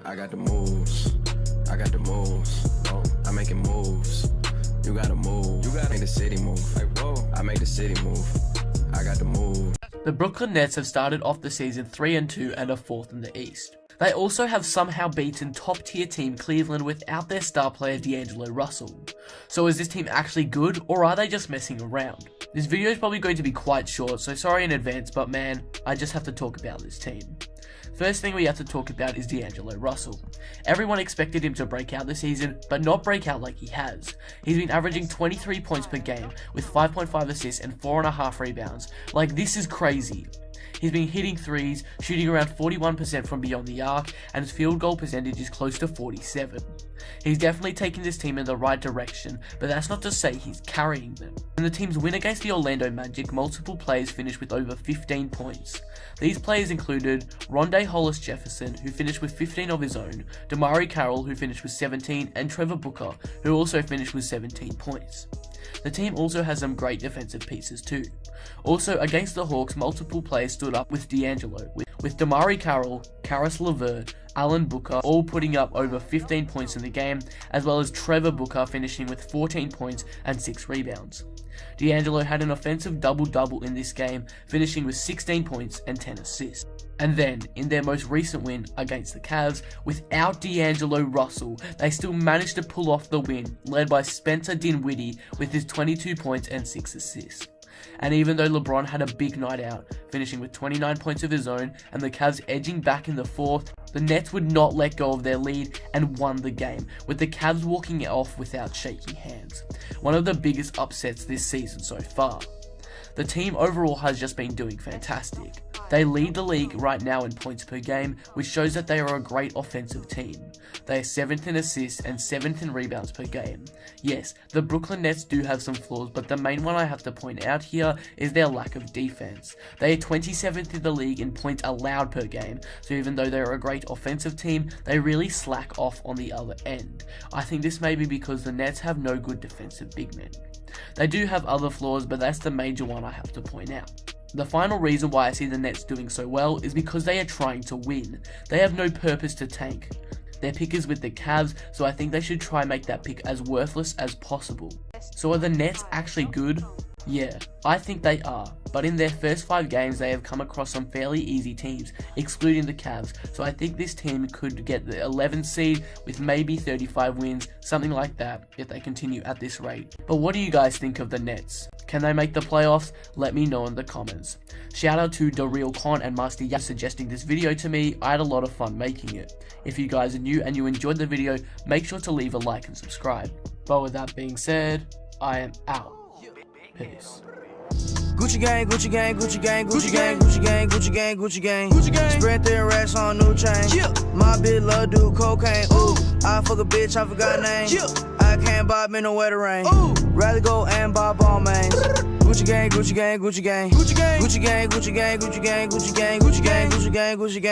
I got the moves. I got the moves. I'm making moves. You gotta move. You gotta make the city move. Like, whoa. I make the city move. I got the move. The Brooklyn Nets have started off the season 3-2 and are 4th in the East. They also have somehow beaten top-tier team Cleveland without their star player D'Angelo Russell. So is this team actually good, or are they just messing around? This video is probably going to be quite short, so sorry in advance, but man, I just have to talk about this team. First thing we have to talk about is D'Angelo Russell. Everyone expected him to break out this season, but not break out like he has. He's been averaging 23 points per game, with 5.5 assists and 4.5 rebounds. Like, this is crazy. He's been hitting threes, shooting around 41% from beyond the arc, and his field goal percentage is close to 47. He's definitely taking this team in the right direction, but that's not to say he's carrying them. In the team's win against the Orlando Magic, multiple players finished with over 15 points. These players included Rondé Hollis-Jefferson, who finished with 15 of his own, DeMarre Carroll, who finished with 17, and Trevor Booker, who also finished with 17 points. The team also has some great defensive pieces too. Also, against the Hawks, multiple players stood up with D'Angelo, with DeMarre Carroll, Caris LeVert, Alan Booker all putting up over 15 points in the game, as well as Trevor Booker finishing with 14 points and 6 rebounds. D'Angelo had an offensive double-double in this game, finishing with 16 points and 10 assists. And then, in their most recent win against the Cavs, without D'Angelo Russell, they still managed to pull off the win, led by Spencer Dinwiddie with his 22 points and 6 assists. And even though LeBron had a big night out, finishing with 29 points of his own and the Cavs edging back in the fourth, the Nets would not let go of their lead and won the game, with the Cavs walking it off without shaky hands. One of the biggest upsets this season so far. The team overall has just been doing fantastic. They lead the league right now in points per game, which shows that they are a great offensive team. They are 7th in assists and 7th in rebounds per game. Yes, the Brooklyn Nets do have some flaws, but the main one I have to point out here is their lack of defense. They are 27th in the league in points allowed per game, so even though they are a great offensive team, they really slack off on the other end. I think this may be because the Nets have no good defensive big men. They do have other flaws, but that's the major one I have to point out. The final reason why I see the Nets doing so well is because they are trying to win. They have no purpose to tank. Their pick is with the Cavs, so I think they should try and make that pick as worthless as possible. So are the Nets actually good? Yeah, I think they are, but in their first 5 games they have come across some fairly easy teams, excluding the Cavs, so I think this team could get the 11th seed with maybe 35 wins, something like that, if they continue at this rate. But what do you guys think of the Nets? Can they make the playoffs? Let me know in the comments. Shout out to Daryl Khan and Master Yap suggesting this video to me. I had a lot of fun making it. If you guys are new and you enjoyed the video, make sure to leave a like and subscribe. But with that being said, I am out. Peace. Gucci gang, Gucci gang, Gucci gang, Gucci gang, Gucci gang, Gucci gang, Gucci gang, Gucci gang. Spread their racks on new chain. My bitch love do cocaine. Ooh, I fuck a bitch, I forgot name. I can't buy me no wetter rain. Rather go and buy ball mains. Gucci gang, Gucci gang, Gucci gang, Gucci gang, Gucci gang, Gucci gang, Gucci gang, Gucci gang, Gucci gang, Gucci gang, Gucci gang.